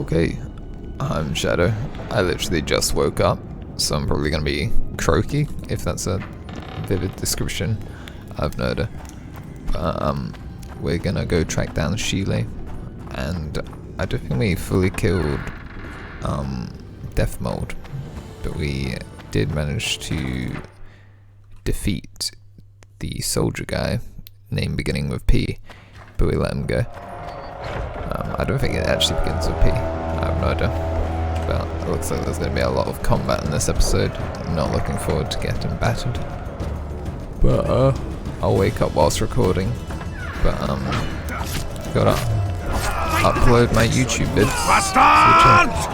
Okay, I'm Shyaerdow. I literally just woke up, so I'm probably gonna be croaky, if that's a vivid description. I've no idea. But we're gonna go track down Shyaerdow, and I don't think we fully killed Death Mold, but we did manage to defeat the soldier guy, name beginning with P, but we let him go. I don't think it actually begins with P. I have no idea. But it looks like there's going to be a lot of combat in this episode. I'm not looking forward to getting battered. But I'll wake up whilst recording. But gotta upload my YouTube vids. Bastards!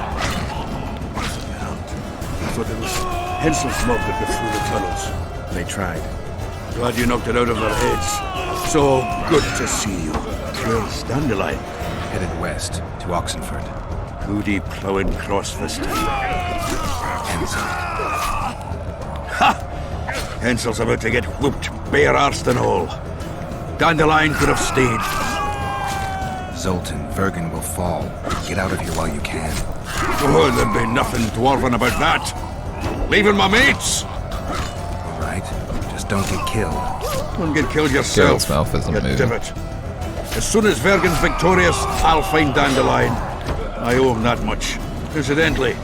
So there was Hensel's mob that got through the tunnels. They tried. Glad you knocked it out of their heads. So good to see you. Where's Dandelion? Headed west to Oxenford. Moody plowing cross this time. Hensel. Ha! Hensel's about to get whooped, bare-arsed and all. Dandelion could have stayed. Zoltan, Vergen will fall. Get out of here while you can. Oh, there'd be nothing dwarven about that. Leaving my mates! All right, just don't get killed. Don't get killed yourself. Geralt's mouth isn't you moving. divot. As soon as Vergen's victorious, I'll find Dandelion. I owe him that much. Incidentally,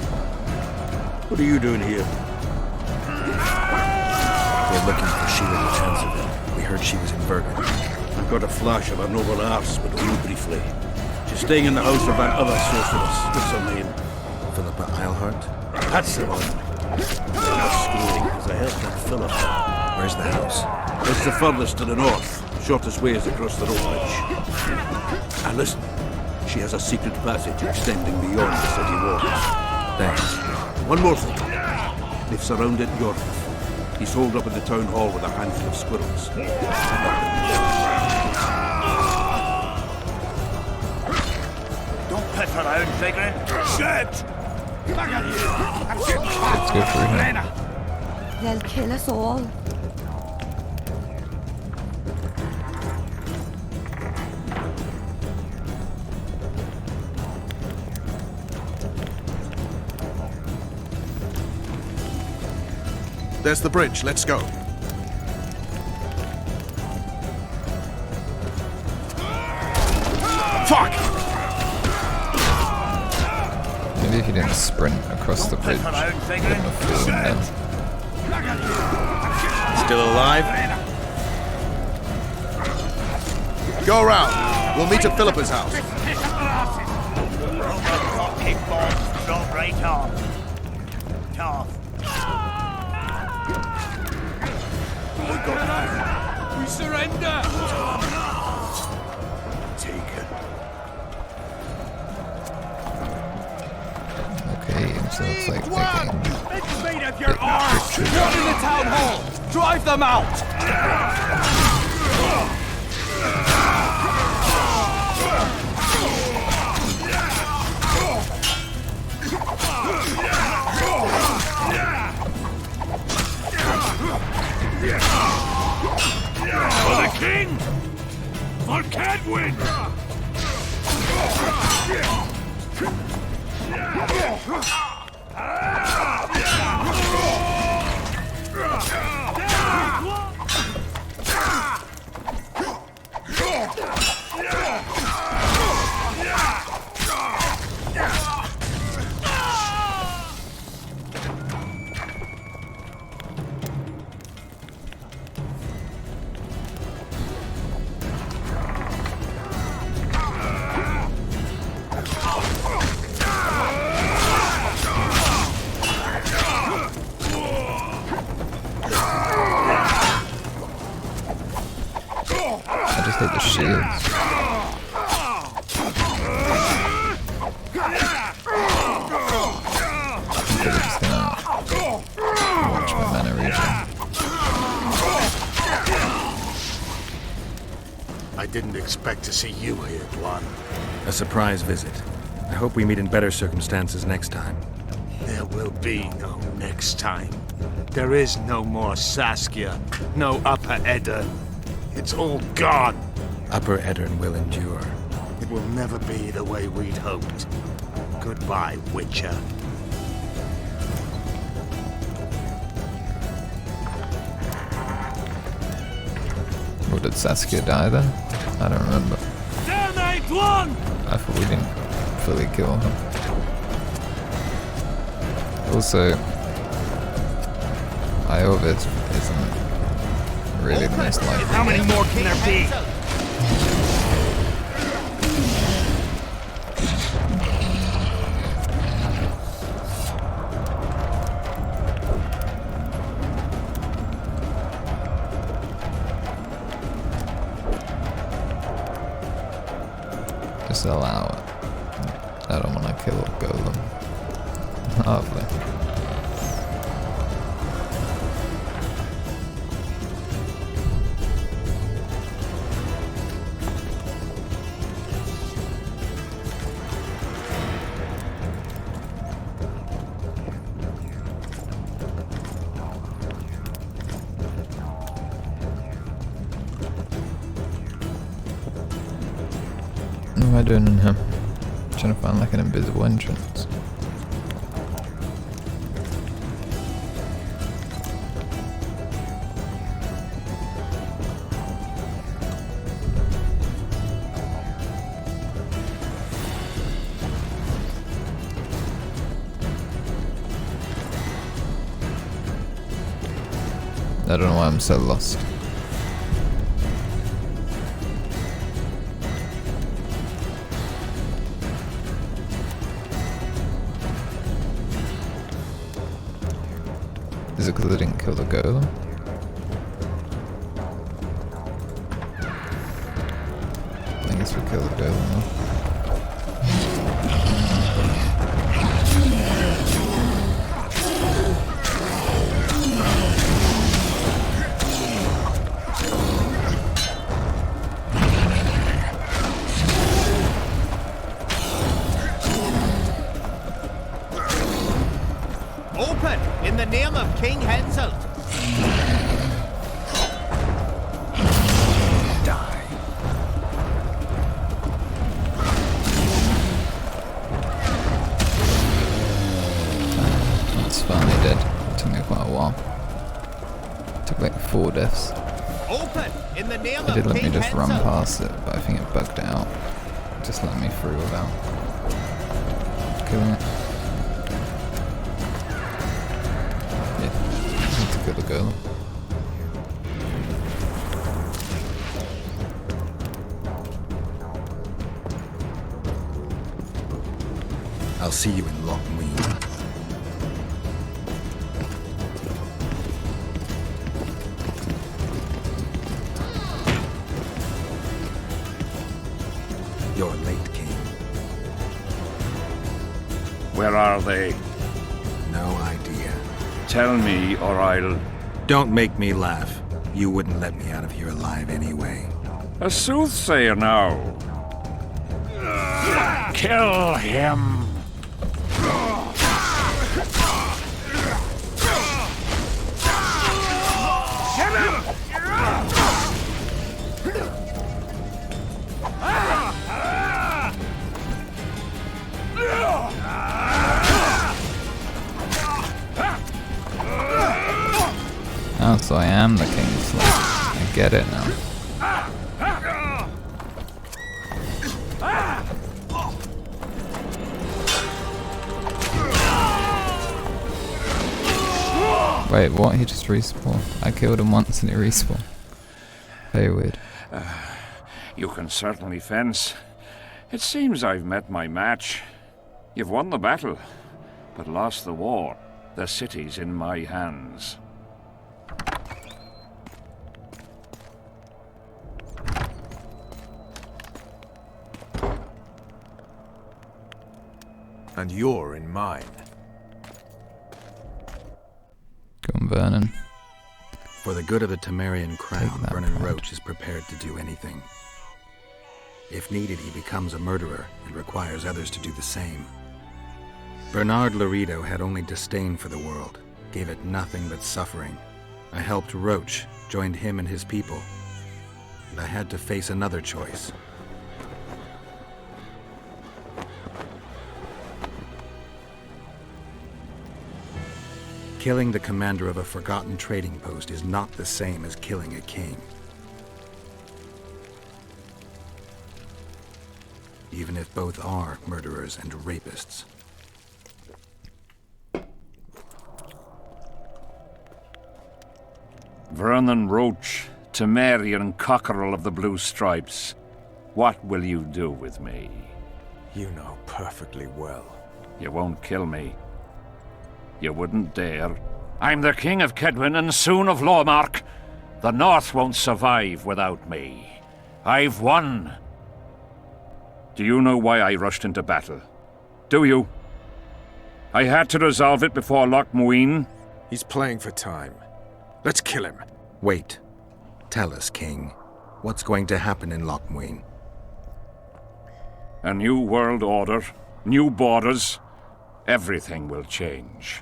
what are you doing here? We're looking for Sheila de Chancellor. We heard she was in Vergen. I've got a flash of her noble arse, but only briefly. She's staying in the house of that other sorceress. What's her name? Philippa Eilhart? That's the one. I'm not schooling, because I helped that Philippa. Where's the house? It's the furthest to the north. Shortest way is across the road bridge. And listen, she has a secret passage extending beyond the city walls. Thanks. One more thing. They've surrounded Yordath. He's holed up in the town hall with a handful of squirrels. Don't piff around, Vagrant. Shit! Let's go for him. They'll kill us all. There's the bridge. Let's go. Fuck! Maybe if you didn't sprint across the bridge, you wouldn't have fallen down. Still alive? Go around. We'll meet at Philippa's house. Rocket bombs drop right off. Tough. We surrender! Taken. Okay, so it's like It's made of your arse! One in the town hall! Drive them out! For the king! For Cadwin! I just hit the shields. I'm just gonna watch my mana regen. I didn't expect to see you here, Dwan. A surprise visit. I hope we meet in better circumstances next time. There will be no next time. There is no more Saskia, no Upper Eddern. It's all gone. Upper Eddern will endure. It will never be the way we'd hoped. Goodbye, Witcher. Or did Saskia die then? I don't remember. Terminate one! I thought we didn't fully kill him. Also, Iovid isn't really the most likely. How many more can there be? Just allow it. I don't want to kill a golem. Lovely. What am I doing in here? Trying to find like an invisible entrance. I don't know why I'm so lost. Is it because I didn't kill the golem? I guess we killed the golem now. Open in the name of King Henselt. Die. It's finally dead. It took me quite a while. It took like 4 deaths. Open in the name It did of let me King just run Henselt. past it, but I think it bugged out. Just let me through without killing it. Yeah, need to kill the golem. I'll see you in Lockmead. You're late, King. Where are they? No idea. Tell me, or I'll... Don't make me laugh. You wouldn't let me out of here alive anyway. A soothsayer now. Kill him. Oh, so I am the king of Slayer. I get it now. Wait, what? He just respawned. I killed him once and he respawned. Very weird. You can certainly fence. It seems I've met my match. You've won the battle, but lost the war. The city's in my hands. And you're in mine. Go on, Vernon. For the good of the Temerian crown, that Vernon pride. Roche is prepared to do anything. If needed, he becomes a murderer and requires others to do the same. Bernard Laredo had only disdain for the world, gave it nothing but suffering. I helped Roche, joined him and his people, and I had to face another choice. Killing the commander of a forgotten trading post is not the same as killing a king. Even if both are murderers and rapists. Vernon Roach, Temerian cockerel of the Blue Stripes. What will you do with me? You know perfectly well. You won't kill me. You wouldn't dare. I'm the King of Kedwin and soon of Lawmark. The North won't survive without me. I've won. Do you know why I rushed into battle? Do you? I had to resolve it before Loch Muin. He's playing for time. Let's kill him. Wait. Tell us, King. What's going to happen in Loch Muin? A new world order, new borders. Everything will change.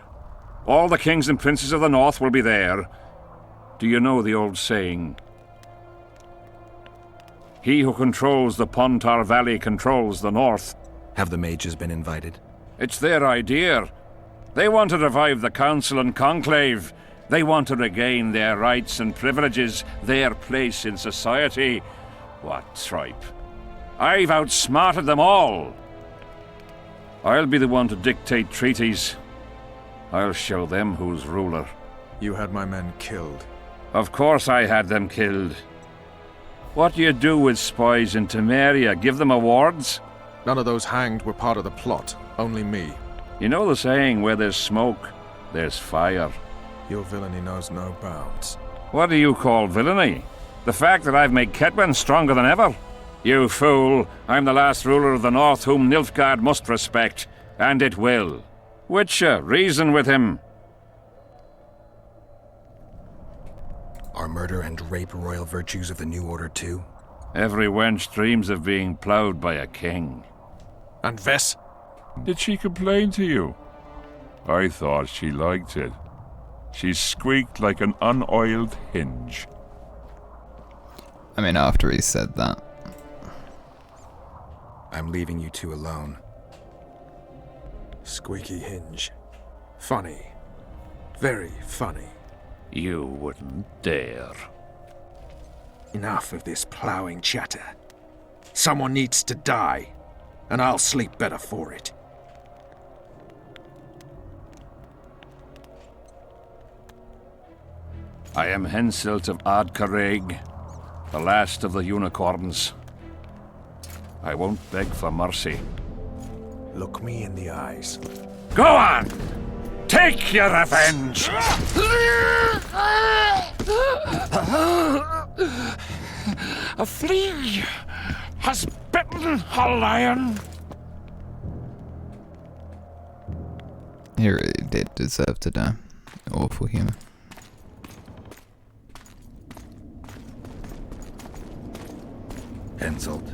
All the kings and princes of the North will be there. Do you know the old saying? He who controls the Pontar Valley controls the North. Have the mages been invited? It's their idea. They want to revive the Council and Conclave. They want to regain their rights and privileges, their place in society. What tripe. I've outsmarted them all. I'll be the one to dictate treaties. I'll show them who's ruler. You had my men killed. Of course I had them killed. What do you do with spies in Temeria? Give them awards? None of those hanged were part of the plot. Only me. You know the saying, where there's smoke, there's fire. Your villainy knows no bounds. What do you call villainy? The fact that I've made Kedwen stronger than ever? You fool! I'm the last ruler of the North whom Nilfgaard must respect, and it will. Witcher, reason with him. Are murder and rape royal virtues of the New Order too? Every wench dreams of being ploughed by a king. And Vess? Did she complain to you? I thought she liked it. She squeaked like an unoiled hinge. I mean, after he said that. I'm leaving you two alone. Squeaky hinge. Funny. Very funny. You wouldn't dare. Enough of this plowing chatter. Someone needs to die, and I'll sleep better for it. I am Henselt of Ardcarreg, the last of the unicorns. I won't beg for mercy. Look me in the eyes. Go on! Take your revenge! A flea has bitten a lion. He really did deserve to die. Awful human. Henselt.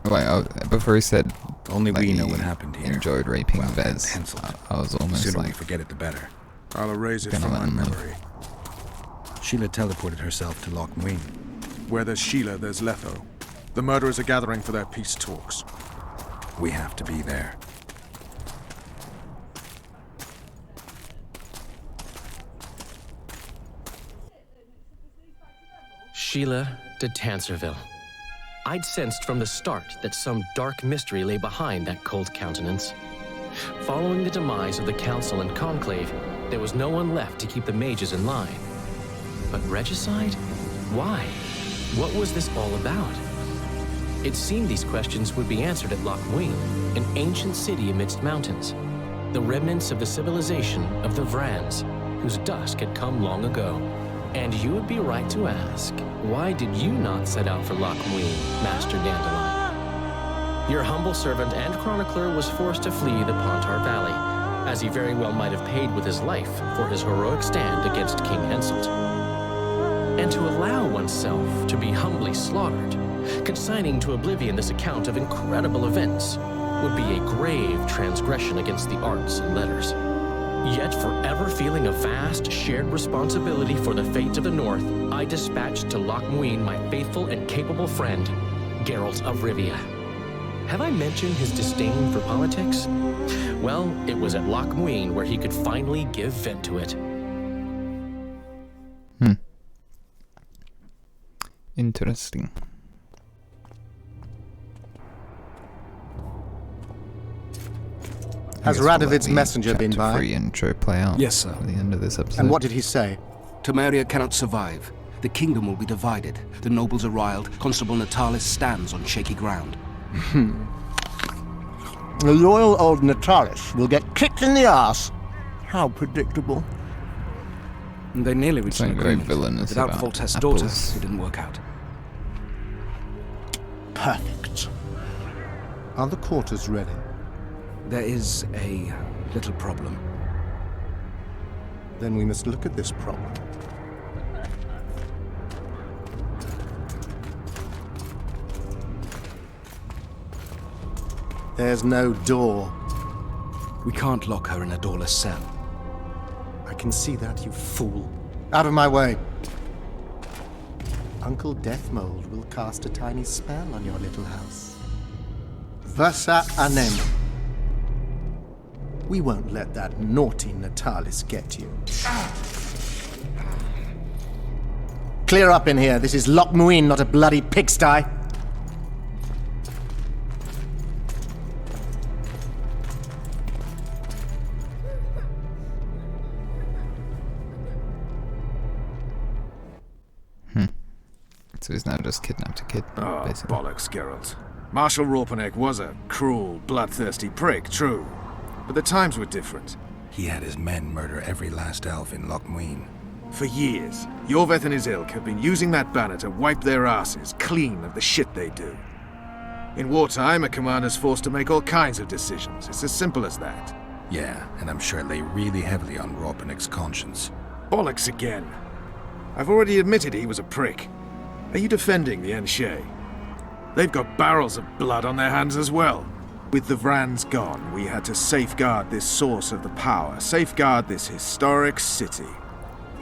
Wait, before he said Only like, we know he what happened here. enjoyed raping Well, Vez, Henselt. I was The almost sooner we like, forget it, the better. I'll erase it Gonna from let my him live. memory. Sheila teleported herself to Loch Muin. Where there's Sheila, there's Letho. The murderers are gathering for their peace talks. We have to be there. Sheila de Tanserville. I'd sensed from the start that some dark mystery lay behind that cold countenance. Following the demise of the Council and Conclave, there was no one left to keep the mages in line. But regicide? Why? What was this all about? It seemed these questions would be answered at Loch Muin, an ancient city amidst mountains, the remnants of the civilization of the Vrans, whose dusk had come long ago. And you would be right to ask, why did you not set out for Loch Muin, Master Dandelion? Your humble servant and chronicler was forced to flee the Pontar Valley, as he very well might have paid with his life for his heroic stand against King Henselt. And to allow oneself to be humbly slaughtered, consigning to oblivion this account of incredible events, would be a grave transgression against the arts and letters. Yet forever feeling a vast, shared responsibility for the fate of the North, I dispatched to Loch Muin my faithful and capable friend, Geralt of Rivia. Have I mentioned his disdain for politics? Well, it was at Loch Muin where he could finally give vent to it. Interesting. Has Radovid's messenger been by? Free intro play out. Yes, sir. At the end of this episode. And what did he say? Temeria cannot survive. The kingdom will be divided. The nobles are riled. Constable Natalis stands on shaky ground. The loyal old Natalis will get kicked in the ass. How predictable. They nearly reached an Something very agreement. villainous Without about Voltaire's apples. daughter, it didn't work out. Perfect. Are the quarters ready? There is a little problem. Then we must look at this problem. There's no door. We can't lock her in a doorless cell. I can see that, you fool. Out of my way. Uncle Deathmold will cast a tiny spell on your little house. Versa anem. We won't let that naughty Natalis get you. Clear up in here. This is Loch Muin, not a bloody pigsty. So he's now just kidnapped a kid, Oh, basically. bollocks, Geralt. Marshal Ropenek was a cruel, bloodthirsty prick, true. But the times were different. He had his men murder every last elf in Loch Muin. For years, Yorveth and his ilk have been using that banner to wipe their asses clean of the shit they do. In wartime, a commander's forced to make all kinds of decisions. It's as simple as that. Yeah, and I'm sure it lay really heavily on Ropenek's conscience. Bollocks again. I've already admitted he was a prick. Are you defending the Enshe? They've got barrels of blood on their hands as well. With the Vrans gone, we had to safeguard this source of the power, safeguard this historic city.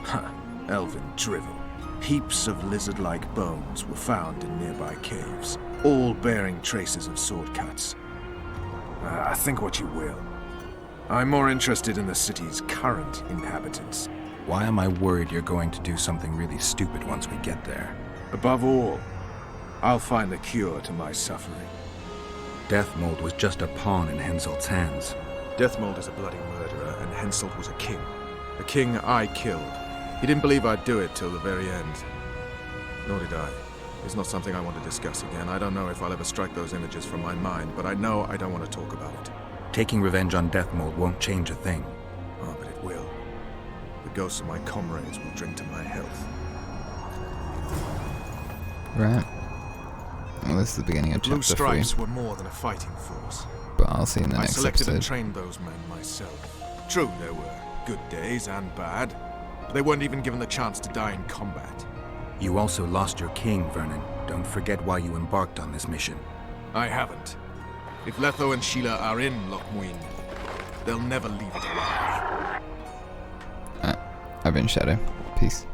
Huh, elven drivel. Heaps of lizard-like bones were found in nearby caves, all bearing traces of sword cuts. Think what you will. I'm more interested in the city's current inhabitants. Why am I worried you're going to do something really stupid once we get there? Above all, I'll find the cure to my suffering. Deathmold was just a pawn in Henselt's hands. Deathmold is a bloody murderer, and Henselt was a king. A king I killed. He didn't believe I'd do it till the very end. Nor did I. It's not something I want to discuss again. I don't know if I'll ever strike those images from my mind, but I know I don't want to talk about it. Taking revenge on Deathmold won't change a thing. Oh, but it will. The ghosts of my comrades will drink to my health. Right. Well, this is the beginning of Blue chapter 3. Stripes were more than a fighting force. But I'll see you in the I next selected and episode. trained those men myself. True, there were good days and bad, but they weren't even given the chance to die in combat. You also lost your king, Vernon. Don't forget why you embarked on this mission. I haven't. If Letho and Sheila are in Loch Muin, they'll never leave it alive. I've been Shadow. Peace.